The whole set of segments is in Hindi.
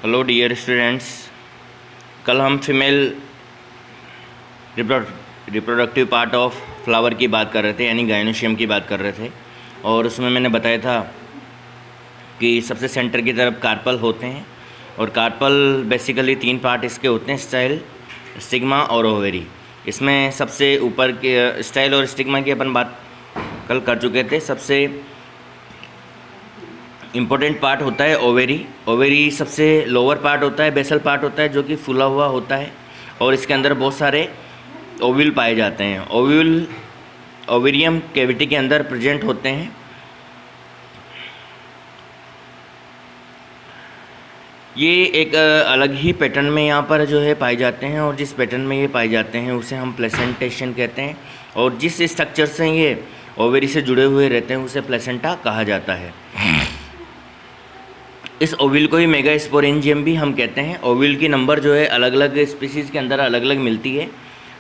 Hello dear students. कल हम female reproductive part of flower की बात कर रहे थे, यानी गायनोशियम की बात कर रहे थे। और उसमें मैंने बताया था कि सबसे सेंटर की तरफ कार्पल होते हैं, और कार्पल बेसिकली 3 पार्ट इसके होते हैं, स्टाइल, स्टिग्मा और ओवेरी। इसमें सबसे ऊपर के स्टाइल और स्टिग्मा की अपन बात कल कर चुके थे। सबसे इम्पोर्टेंट पार्ट होता है ओवेरी। ओवेरी सबसे लोअर पार्ट होता है, बेसल पार्ट होता है, जो कि फूला हुआ होता है, और इसके अंदर बहुत सारे ओव्यूल पाए जाते हैं। ओव्यूल ओवेरियम कैविटी के अंदर प्रेजेंट होते हैं। ये एक अलग ही पैटर्न में यहाँ पर जो है पाए जाते हैं, और जिस पैटर्न में ये पाए जाते हैं उसे हम प्लेसेंटेशन कहते हैं, और जिस स्ट्रक्चर से ये ओवेरी से जुड़े हुए रहते हैं उसे प्लेसेंटा कहा जाता है। इस ओव्यूल को ही मेगास्पोरेंजियम भी हम कहते हैं। ओव्यूल की नंबर जो है अलग अलग स्पीसीज़ के अंदर अलग अलग मिलती है।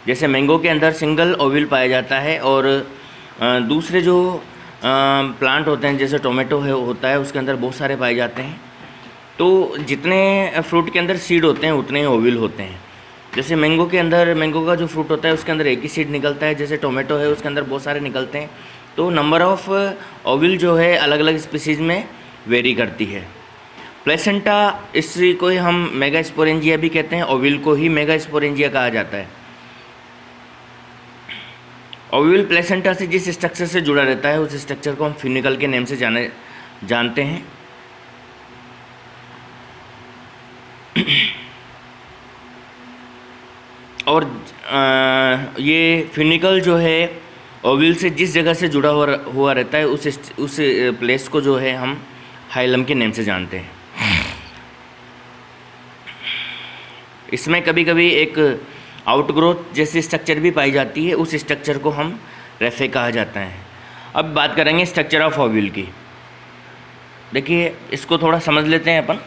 जैसे मैंगो के अंदर सिंगल ओव्यूल पाया जाता है, और दूसरे जो प्लांट होते हैं जैसे टोमेटो होता है उसके अंदर बहुत सारे पाए जाते हैं। तो जितने फ्रूट के अंदर सीड होते हैं उतने ही ओव्यूल होते हैं। जैसे मैंगो के अंदर, मैंगो का जो फ्रूट होता है उसके अंदर एक ही सीड निकलता है, जैसे टोमेटो है उसके अंदर बहुत सारे निकलते हैं। तो नंबर ऑफ ओव्यूल जो है अलग अलग स्पीसीज़ में वेरी करती है। प्लेसेंटा, इसी को ही हम मेगास्पोरेंजिया भी कहते हैं, ओव्यूल को ही मेगास्पोरेंजिया कहा जाता है। ओव्यूल प्लेसेंटा से जिस स्ट्रक्चर से जुड़ा रहता है उस स्ट्रक्चर को हम फ्यूनिकल के नेम से जानते हैं। और ये फ्यूनिकल जो है ओव्यूल से जिस जगह से जुड़ा हुआ रहता है उस प्लेस को जो है हम हाइलम के नेम से जानते हैं। इसमें कभी कभी एक आउटग्रोथ जैसी स्ट्रक्चर भी पाई जाती है, उस स्ट्रक्चर को हम रेफे कहा जाता है। अब बात करेंगे स्ट्रक्चर ऑफ ओव्यूल की। देखिए, इसको थोड़ा समझ लेते हैं अपन।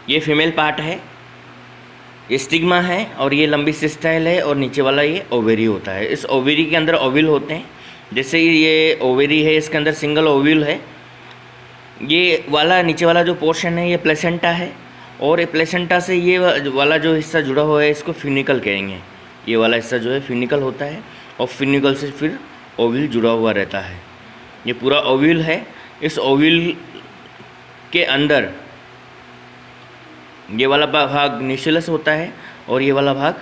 ये फीमेल पार्ट है, ये स्टिग्मा है, और ये लंबी सिस्टाइल है, और नीचे वाला ये ओवेरी होता है। इस ओवेरी के अंदर ओव्यूल होते हैं। जैसे ये ओवेरी है, इसके अंदर सिंगल ओव्यूल है। ये वाला नीचे वाला जो पोर्शन है ये प्लेसेंटा है, और ये प्लेसेंटा से ये वाला जो हिस्सा जुड़ा हुआ है इसको फ्यूनिकल कहेंगे। ये वाला हिस्सा जो है फ्यूनिकल होता है, और फ्यूनिकल से फिर ओव्यूल जुड़ा हुआ रहता है। ये पूरा ओव्यूल है। इस ओव्यूल के अंदर ये वाला भाग न्यूक्लियस होता है, और ये वाला भाग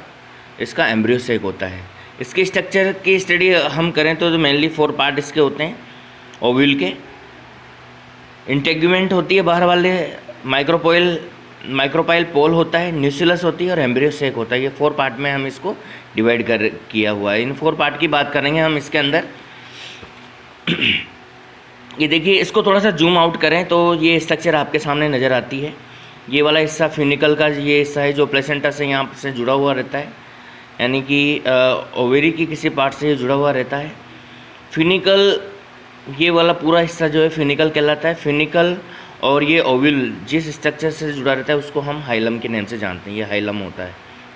इसका एम्ब्रियो सेक होता है। इसके स्ट्रक्चर की स्टडी हम करें तो मेनली 4 पार्ट इसके होते हैं ओव्यूल के। इंटेग्यूमेंट होती है बाहर वाले, माइक्रोपाइल पोल होता है, न्यूक्लियस होती है, और एम्ब्रियो सेक होता है। ये 4 पार्ट में हम इसको डिवाइड किया हुआ है। इन 4 पार्ट की बात करेंगे हम इसके अंदर। ये देखिए, इसको थोड़ा सा जूम आउट करें तो ये स्ट्रक्चर आपके सामने नज़र आती है। ये वाला हिस्सा फ्यूनिकल का ये हिस्सा है जो प्लेसेंटा से यहाँ से जुड़ा हुआ रहता है, यानी कि ओवेरी की किसी पार्ट से जुड़ा हुआ रहता है। फ्यूनिकल, ये वाला पूरा हिस्सा जो है फ्यूनिकल कहलाता है। फ्यूनिकल और ये ओव्यूल जिस स्ट्रक्चर से जुड़ा रहता है उसको हम हाइलम के नेम से जानते हैं। ये हाइलम होता है,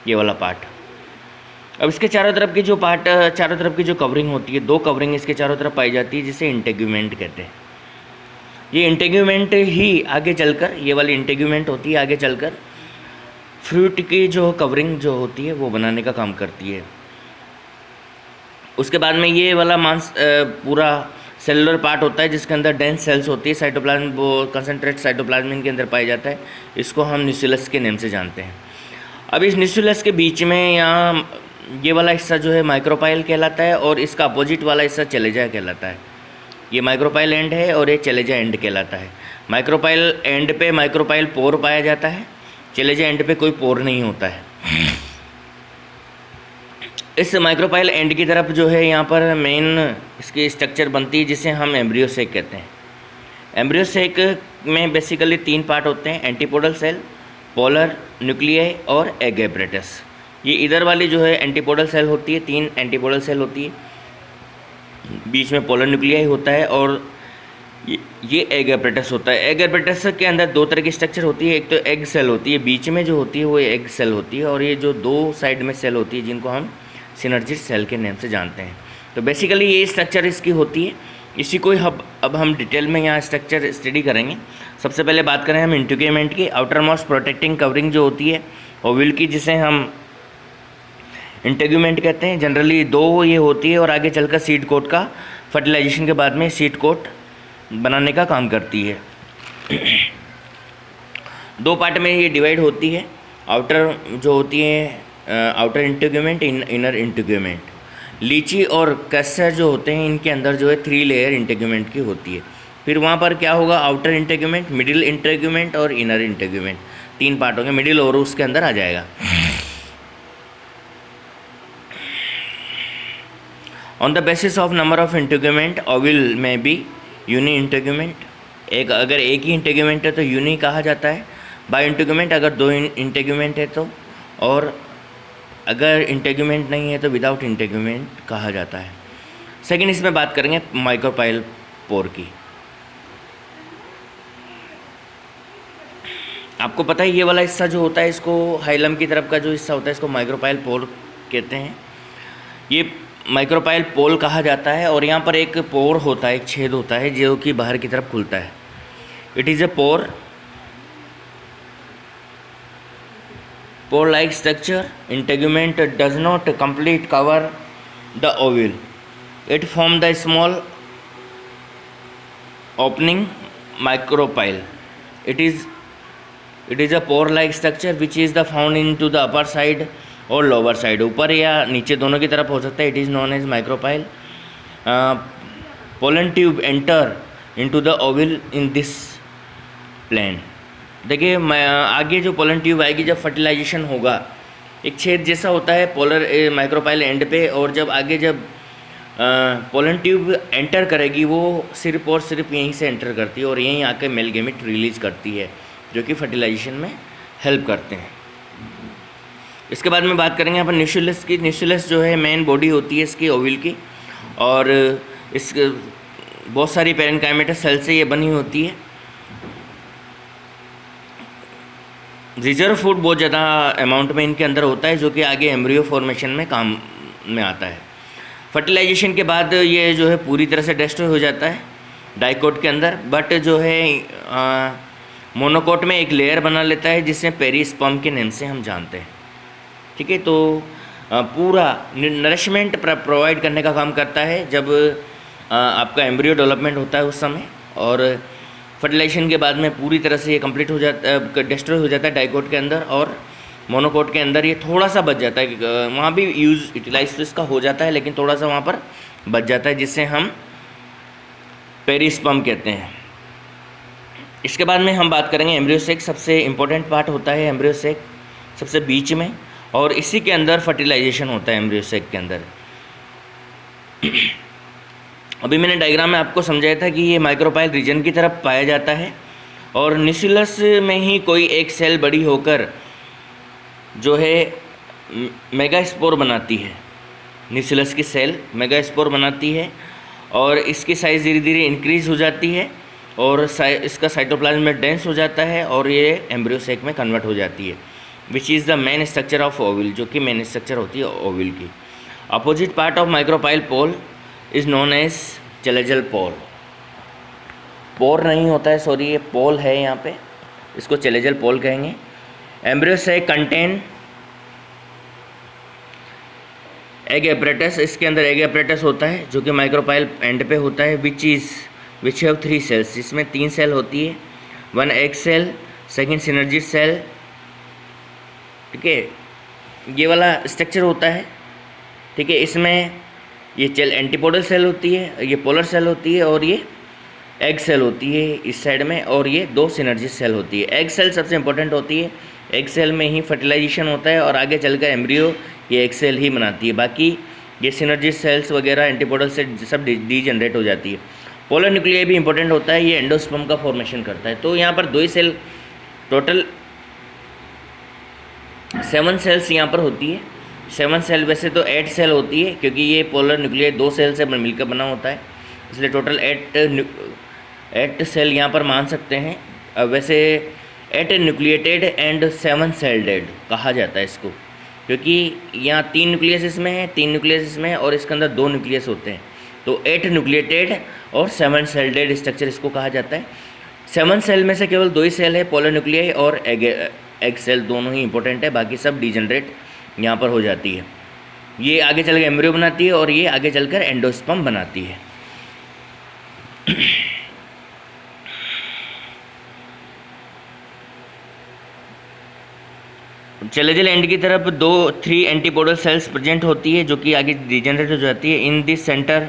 ये वाला पार्ट। अब इसके चारों तरफ की चारों तरफ की जो कवरिंग होती है, 2 कवरिंग इसके चारों तरफ पाई जाती है, जिसे इंटेग्यूमेंट कहते हैं। ये इंटेग्यूमेंट ही आगे चलकर, ये वाली इंटेग्यूमेंट होती है, आगे चलकर फ्रूट की जो कवरिंग जो होती है वो बनाने का काम करती है। उसके बाद में ये वाला मांस पूरा सेलुलर पार्ट होता है, जिसके अंदर डेंस सेल्स होती है। साइटोप्लाज्म, वो कंसनट्रेट साइटोप्लाज्म इनके अंदर पाया जाता है। इसको हम न्यूक्लियस के नेम से जानते हैं। अब इस न्यूक्लियस के बीच में यहाँ ये वाला हिस्सा जो है माइक्रोपाइल कहलाता है, और इसका अपोजिट वाला हिस्सा चलेजा कहलाता है। ये माइक्रोपाइल एंड है और ये चलेजा एंड कहलाता है। माइक्रोपाइल एंड पे माइक्रोपाइल पोर पाया जाता है, चलेजा एंड पे कोई पोर नहीं होता है। इस माइक्रोपाइल एंड की तरफ जो है यहाँ पर मेन इसकी स्ट्रक्चर बनती है, जिसे हम एम्ब्रियो सेक कहते हैं। एम्ब्रियो सेक में बेसिकली 3 पार्ट होते हैं, एंटीपोडल सेल, पोलर न्यूक्लियाई और एग एपरेटस। ये इधर वाली जो है एंटीपोडल सेल होती है, 3 एंटीपोडल सेल होती है, बीच में पोलर न्यूक्लियाई होता है, और ये एग एपरेटस होता है। एग एपरेटस के अंदर 2 तरह की स्ट्रक्चर होती है। एक तो एग सेल होती है, बीच में जो होती है वो एग सेल होती है, और ये जो 2 साइड में सेल होती है जिनको हम सिनर्जिस सेल के नेम से जानते हैं। तो बेसिकली ये स्ट्रक्चर इसकी होती है। इसी को अब हम डिटेल में यहाँ स्ट्रक्चर स्टडी करेंगे। सबसे पहले बात करें हम इंटीग्यूमेंट की। आउटर मोस्ट प्रोटेक्टिंग कवरिंग जो होती है ओव्यूल की, जिसे हम इंटीग्यूमेंट कहते हैं, जनरली 2 ये होती है और आगे चलकर सीड कोट का फर्टिलाइजेशन के बाद में सीड कोट बनाने का काम करती है। 2 पार्ट में ये डिवाइड होती है। आउटर जो होती है आउटर इंटीग्यूमेंट, इनर इंटीग्यूमेंट। लीची और कैसर जो होते हैं इनके अंदर जो है 3 लेयर इंटीग्यूमेंट की होती है। फिर वहाँ पर क्या होगा, आउटर इंटीग्यूमेंट, मिडिल इंटीग्यूमेंट और इनर इंटीग्यूमेंट, 3 पार्ट होंगे। मिडिल और उसके अंदर आ जाएगा। On the basis of number of integument ovule में बी यूनि इंटीग्यूमेंट। अगर एक ही इंटीग्यूमेंट है तो यूनि कहा जाता है। बाई इंटीग्यूमेंट अगर 2 इंटीग्यूमेंट है तो, और अगर इंटीग्यूमेंट नहीं है तो विदाउट इंटीग्यूमेंट कहा जाता है। सेकंड इसमें बात करेंगे माइक्रोपाइल पोर की। आपको पता है ये वाला हिस्सा जो होता है इसको हाइलम की तरफ का जो हिस्सा होता है इसको माइक्रोपाइल पोर कहते हैं। ये माइक्रोपाइल पोल कहा जाता है और यहाँ पर एक पोर होता है, एक छेद होता है जो कि बाहर की तरफ खुलता है। It is a pore like structure. Integument does not complete cover the ovule. It forms the small opening micropyle. It is a pore like structure which is the found into the upper side or lower side. ऊपर या नीचे दोनों की तरफ हो सकता है। It is known as micropyle. Pollen tube enter into the ovule in this plane. देखिए आगे जो पोलन ट्यूब आएगी जब फर्टिलाइजेशन होगा, एक छेद जैसा होता है पोलर माइक्रोपाइल एंड पे, और जब आगे जब पोलन ट्यूब एंटर करेगी वो सिर्फ और सिर्फ यहीं से एंटर करती है और यहीं आके मेल गैमेट रिलीज करती है जो कि फर्टिलाइजेशन में हेल्प करते हैं। इसके बाद में बात करेंगे अपन न्यूक्लियस की। न्यूक्लियस जो है मेन बॉडी होती है इसकी ओव्यूल की, और इस बहुत सारी पैरेन्काइमेटा सेल से ये बनी होती है। रिजर्व फूड बहुत ज़्यादा अमाउंट में इनके अंदर होता है जो कि आगे एम्ब्रियो फॉर्मेशन में काम में आता है। फर्टिलाइजेशन के बाद ये जो है पूरी तरह से डिस्ट्रॉय हो जाता है डाइकोट के अंदर, बट जो है मोनोकोट में एक लेयर बना लेता है जिसे पेरिस्पर्म के नेम से हम जानते हैं। ठीक है, तो पूरा नरिशमेंट प्रोवाइड करने का काम करता है जब आपका एम्ब्रियो डेवलपमेंट होता है उस समय, और फर्टिलाइजेशन के बाद में पूरी तरह से ये कंप्लीट हो जाता है, डिस्ट्रॉय हो जाता है डाइकोट के अंदर, और मोनोकोट के अंदर ये थोड़ा सा बच जाता है। वहाँ भी यूटिलाइज तो इसका हो जाता है लेकिन थोड़ा सा वहाँ पर बच जाता है जिससे हम पेरिस्पर्म कहते हैं। इसके बाद में हम बात करेंगे एम्ब्रियो सेक। सबसे इम्पोर्टेंट पार्ट होता है एम्ब्रियो सेक सबसे बीच में, और इसी के अंदर फर्टिलाइजेशन होता है एम्ब्रियो सेक के अंदर। अभी मैंने डायग्राम में आपको समझाया था कि ये माइक्रोपाइल रीजन की तरफ पाया जाता है, और न्यूक्लियस में ही कोई एक सेल बड़ी होकर जो है मेगास्पोर बनाती है। न्यूक्लियस की सेल मेगास्पोर बनाती है और इसकी साइज़ धीरे धीरे इंक्रीज़ हो जाती है और इसका साइटोप्लाज्म में डेंस हो जाता है और ये एम्ब्रियो सेक में कन्वर्ट हो जाती है, which is the main structure of ovule, जो कि मेन स्ट्रक्चर होती है ओव्यूल की। Opposite part of micropyle pole is known as chalazal pole. Pore नहीं होता है, सॉरी, ये पोल है यहाँ पे, इसको चेलेजल पोल कहेंगे। Embryo sac contain egg apparatus, इसके अंदर एग एपरेटस होता है जो कि माइक्रोपाइल एंड पे होता है, विच हैव 3 सेल्स, इसमें 3 सेल होती है। 1 egg cell, second synergy cell. ठीक है, ये वाला स्ट्रक्चर होता है। ठीक है, इसमें ये एंटीपोडल सेल होती है, ये पोलर सेल होती है और ये एग सेल होती है इस साइड में, और ये 2 सिनर्जी सेल होती है। एग सेल सबसे इंपॉर्टेंट होती है, एग सेल में ही फर्टिलाइजेशन होता है और आगे चलकर एम्ब्रियो ये एग सेल ही बनाती है। बाकी ये सिनर्जी सेल्स वगैरह एंटीपोडल से सब डी जनरेट हो जाती है। पोलर न्यूक्लियाई भी इंपॉर्टेंट होता है, ये एंडोस्पर्म का फॉर्मेशन करता है। तो यहाँ पर 2 ही सेल, टोटल 7 सेल्स यहाँ पर होती है। 7 सेल, वैसे तो 8 सेल होती है क्योंकि ये पोलर न्यूक्लियाई 2 सेल से मिलकर बना होता है, इसलिए टोटल 8 सेल यहाँ पर मान सकते हैं। वैसे 8 न्यूक्लिएटेड एंड 7 सेल्डेड कहा जाता है इसको, क्योंकि यहाँ 3 न्यूक्लियस इसमें है, 3 न्यूक्लियस इसमें है और इसके अंदर 2 न्यूक्लियस होते हैं। तो 8 न्यूक्लिएटेड और 7 सेल्डेड स्ट्रक्चर इसको कहा जाता है। 7 सेल में से केवल 2 ही सेल है, पोलोन्यूक्लियाई और एग सेल, दोनों ही इंपॉर्टेंट है, बाकी सब डिजनरेट यहाँ पर हो जाती है। ये आगे चलकर एम्ब्रियो बनाती है और ये आगे चलकर एंडोस्पर्म बनाती है। चैलेंजल एंड की तरफ 3 एंटीपोडल सेल्स प्रेजेंट होती है जो कि आगे डिजनरेट हो जाती है। In this centre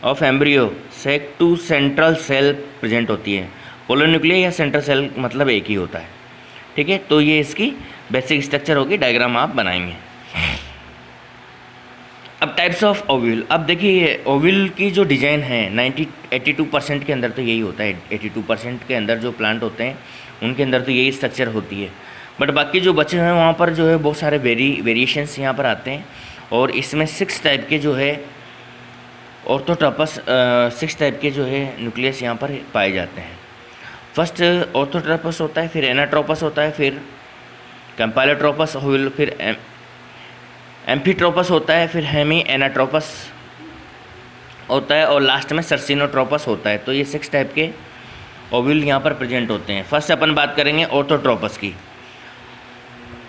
of embryo sac 2 central cell present होती है। पोलोन्यूक्लियाई या सेंट्रल सेल मतलब एक ही होता है, ठीक है। तो ये इसकी बेसिक स्ट्रक्चर होगी, डायग्राम आप बनाएंगे। अब टाइप्स ऑफ ओव्यूल, अब देखिए ओव्यूल की जो डिज़ाइन है 82% के अंदर तो यही होता है। 82% के अंदर जो प्लांट होते हैं उनके अंदर तो यही स्ट्रक्चर होती है, बट बाकी जो बचे हैं वहाँ पर जो है बहुत सारे वेरिएशंस यहाँ पर आते हैं। और इसमें 6 टाइप के जो है ऑर्थोट्रोपस 6 टाइप के जो है न्यूक्लियस यहाँ पर पाए जाते हैं। फर्स्ट ऑर्थोट्रोपस होता है, फिर एनाट्रोपस होता है, फिर कैम्पाइलोट्रोपस ओव्यूल, फिर एम्फीट्रोपस होता है, फिर हेमी एनाट्रोपस होता है और लास्ट में सर्सिनोट्रोपस होता है। तो ये 6 टाइप के ओव्यूल यहाँ पर प्रेजेंट होते हैं। फर्स्ट अपन बात करेंगे ऑर्थोट्रोपस की।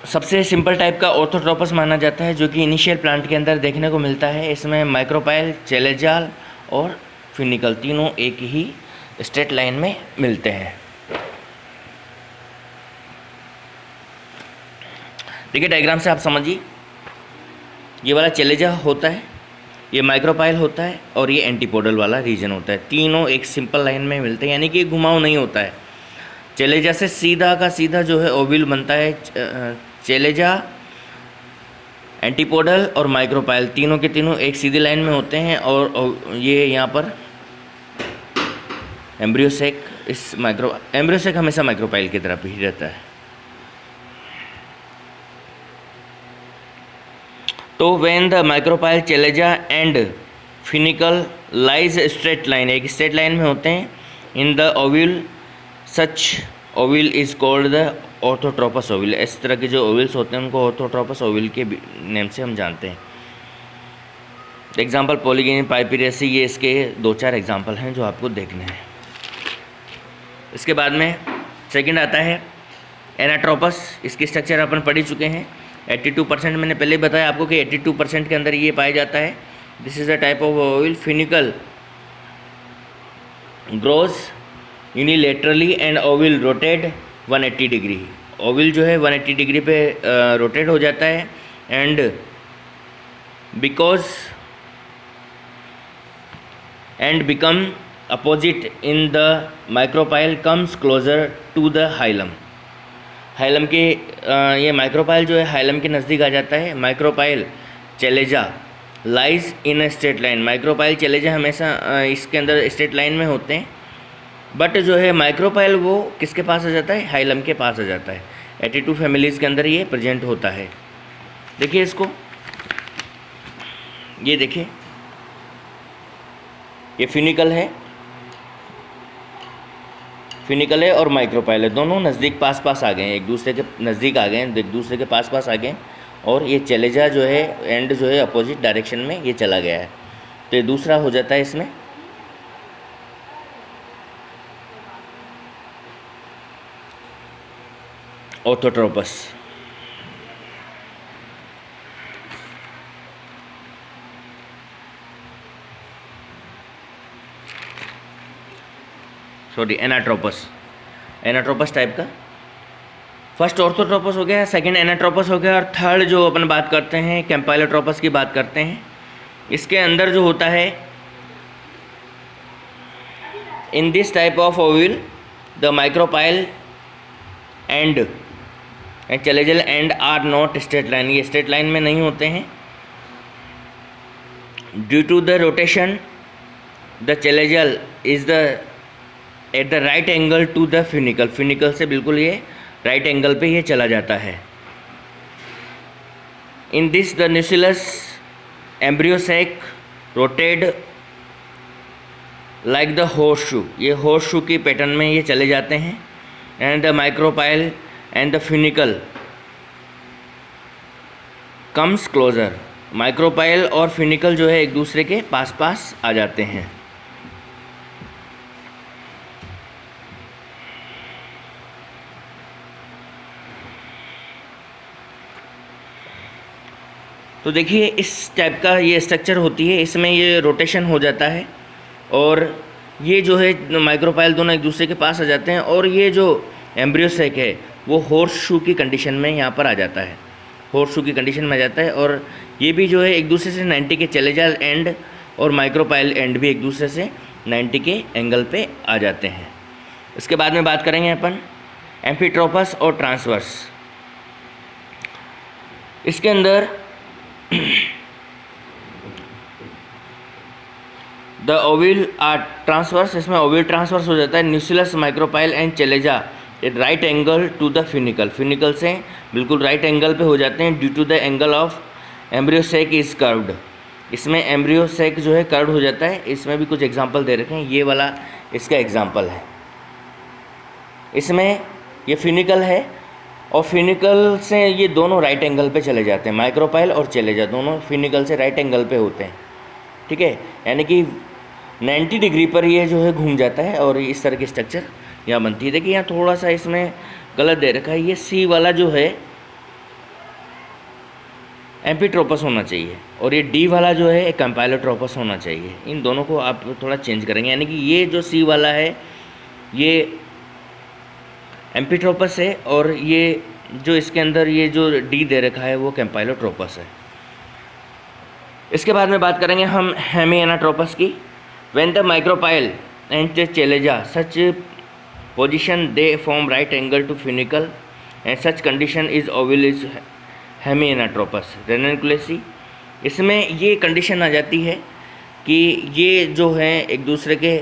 सबसे सिंपल टाइप का ऑर्थोट्रोपस माना जाता है जो कि इनिशियल प्लांट के अंदर देखने को मिलता है। इसमें माइक्रोपाइल, चेलेजाल और फिनिकल तीनों एक ही स्ट्रेट लाइन में मिलते हैं। देखिए डायग्राम से आप समझिए, ये वाला चेलेजा होता है, ये माइक्रोपाइल होता है और ये एंटीपोडल वाला रीजन होता है। तीनों एक सिंपल लाइन में मिलते हैं, यानी कि घुमाव नहीं होता है। चेलेजा से सीधा का सीधा जो है ओव्यूल बनता है। चेलेजा, एंटीपोडल और माइक्रोपाइल तीनों के तीनों एक सीधी लाइन में होते हैं और ये यहाँ पर एम्ब्रियोसेक, इस एम्ब्रियोसेक हमेशा माइक्रोपाइल की तरफ ही रहता है। तो when the micropyle, chalaza and funicle lies straight line, एक स्ट्रेट लाइन में होते हैं in the ovule, such ovule is called the orthotropous ovule. इस तरह के जो ओव्यूल्स होते हैं उनको ऑर्थोट्रोपस ओव्यूल के नेम से हम जानते हैं। एग्जाम्पल पॉलीगिनी, पाइपिरेसी, ये इसके 2-4 एग्जाम्पल हैं जो आपको देखने हैं। इसके बाद में सेकंड आता है एनाट्रोपस। इसकी स्ट्रक्चर अपन पढ़ ही चुके हैं। 82% मैंने पहले ही बताया आपको कि 82% के अंदर ये पाया जाता है। This is the type of ovule. Funicle grows unilaterally and ovule rotate 180 degree. Ovule जो है 180 डिग्री पे रोटेट हो जाता है and become opposite in the micropyle comes closer to the hilum. Hilum के ये माइक्रोपाइल जो है हाइलम के नज़दीक आ जाता है। Micropyle, चेलेजा lies in a straight line. Micropyle, चेलेजा हमेशा इसके अंदर स्ट्रेट लाइन में होते हैं, बट जो है माइक्रोपाइल वो किसके पास आ जाता है, हाइलम के पास आ जाता है। 82 फैमिलीज़ के अंदर ये प्रेजेंट होता है। देखिए इसको, ये देखिए ये फिनिकल है, फिनिकल है और माइक्रोपाइल है, दोनों नज़दीक पास पास आ गए हैं, एक दूसरे के नज़दीक आ गए हैं, एक दूसरे के पास पास आ गए हैं। और ये चेलेजा जो है एंड जो है अपोजिट डायरेक्शन में ये चला गया है, तो ये दूसरा हो जाता है इसमें orthotropous. Sorry anatropous, anatropous type का। फर्स्ट ऑर्थोट्रोपस हो गया, सेकंड एनाट्रोपस हो गया और थर्ड जो अपन बात करते हैं कैम्पाइलोट्रोपस की बात करते हैं। इसके अंदर जो होता है in this type of ovule the micropyle and chalazal and are not straight line. ये स्ट्रेट लाइन में नहीं होते हैं। Due to the rotation the chalazal is the at the right angle to the funicle. Funicle से बिल्कुल ये राइट एंगल पे ये चला जाता है। In this the nucleus embryo sac rotated like the horseshoe. ये हॉर्स शू की पैटर्न में ये चले जाते हैं। And the micropyle and the funicle comes closer micropyle और फिनिकल जो है एक दूसरे के पास पास आ जाते हैं। तो देखिए इस टाइप का ये स्ट्रक्चर होती है, इसमें ये रोटेशन हो जाता है और ये जो है माइक्रोपाइल दोनों एक दूसरे के पास आ जाते हैं और ये जो एम्ब्रियो सैक है वो हॉर्स शू की कंडीशन में यहाँ पर आ जाता है, हॉर्स शू की कंडीशन में आ जाता है। और ये भी जो है एक दूसरे से 90 के चलेजाल एंड और माइक्रोपाइल एंड भी एक दूसरे से 90 के एंगल पे आ जाते हैं। इसके बाद में बात करेंगे अपन एम्फीट्रोपस और ट्रांसवर्स। इसके अंदर द ओविल आर ट्रांसवर्स, इसमें ओविल ट्रांसवर्स हो जाता है। Nucellus micropyle and chalaza at right angle to the funicle, funicle से बिल्कुल राइट एंगल पे हो जाते हैं due to the angle of embryo sac is curved. इसमें एम्ब्रियो सैक जो है कर्व्ड हो जाता है। इसमें भी कुछ एग्जांपल दे रखे हैं, ये वाला इसका एग्जांपल है। इसमें ये फिनिकल है और फिनिकल से ये दोनों राइट एंगल पे चले जाते हैं, माइक्रोपाइल और चलेजा दोनों फिनिकल से राइट एंगल पे होते हैं, ठीक है। यानी कि 90 डिग्री पर ये जो है घूम जाता है और इस तरह की स्ट्रक्चर यहाँ बनती है। देखिए यहाँ थोड़ा सा इसमें गलत दे रखा है, ये सी वाला जो है एम्फीट्रोपस होना चाहिए और ये डी वाला जो है एक एम्पाइलोट्रोपस होना चाहिए। इन दोनों को आप थोड़ा चेंज करेंगे, यानी कि ये जो सी वाला है ये एम्फीट्रोपस है और ये जो इसके अंदर ये जो डी दे रखा है वो कैम्पाइलोट्रोपस है। इसके बाद में बात करेंगे हम हेमिएनाट्रोपस की। When the micropyle and chalaza such position they form right angle to funicle and such condition is ovule is hemianatropous ranunculaceae. इसमें ये कंडीशन आ जाती है कि ये जो है एक दूसरे के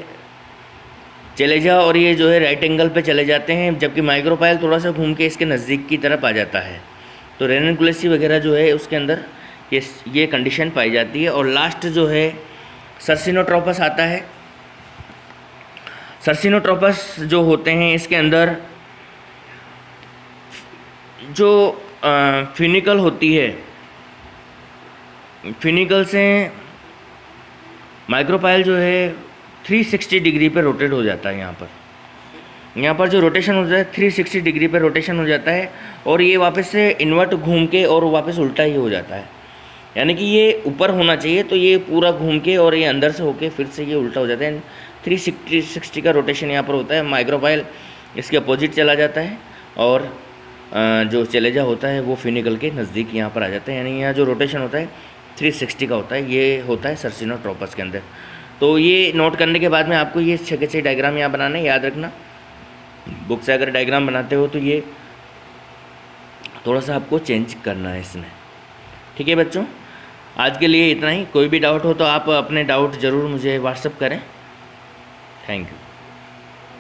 चलेजा और ये जो है राइट एंगल पे चले जाते हैं, जबकि माइक्रोपाइल थोड़ा सा घूम के इसके नज़दीक की तरफ आ जाता है। तो रेनकुलेसी वगैरह जो है उसके अंदर ये कंडीशन पाई जाती है। और लास्ट जो है सर्सिनोट्रोपस आता है। सर्सिनोट्रोपस जो होते हैं इसके अंदर जो फिनिकल होती है, फिनिकल से माइक्रोपाइल जो है 360 डिग्री पे रोटेट हो जाता है। यहाँ पर जो रोटेशन हो जाता है 360 डिग्री पे रोटेशन हो जाता है और ये वापस से इन्वर्ट घूम के और वापस उल्टा ही हो जाता है। यानी कि ये ऊपर होना चाहिए तो ये पूरा घूम के और ये अंदर से होके फिर से ये उल्टा हो जाता है। 360 का रोटेशन यहाँ पर होता है। माइक्रोपाइल इसके अपोजिट चला जाता है और जो चलेजा होता है वो फिनिकल के नज़दीक यहाँ पर आ जाता है। यानी यहाँ जो रोटेशन होता है 360 का होता है, ये होता है सर्सिनोट्रोपस के अंदर। तो ये नोट करने के बाद में आपको ये 6 के 6 डायग्राम यहाँ बनाना है। याद रखना, बुक से अगर डायग्राम बनाते हो तो ये थोड़ा सा आपको चेंज करना है इसमें, ठीक है बच्चों। आज के लिए इतना ही। कोई भी डाउट हो तो आप अपने डाउट ज़रूर मुझे व्हाट्सअप करें। Thank you.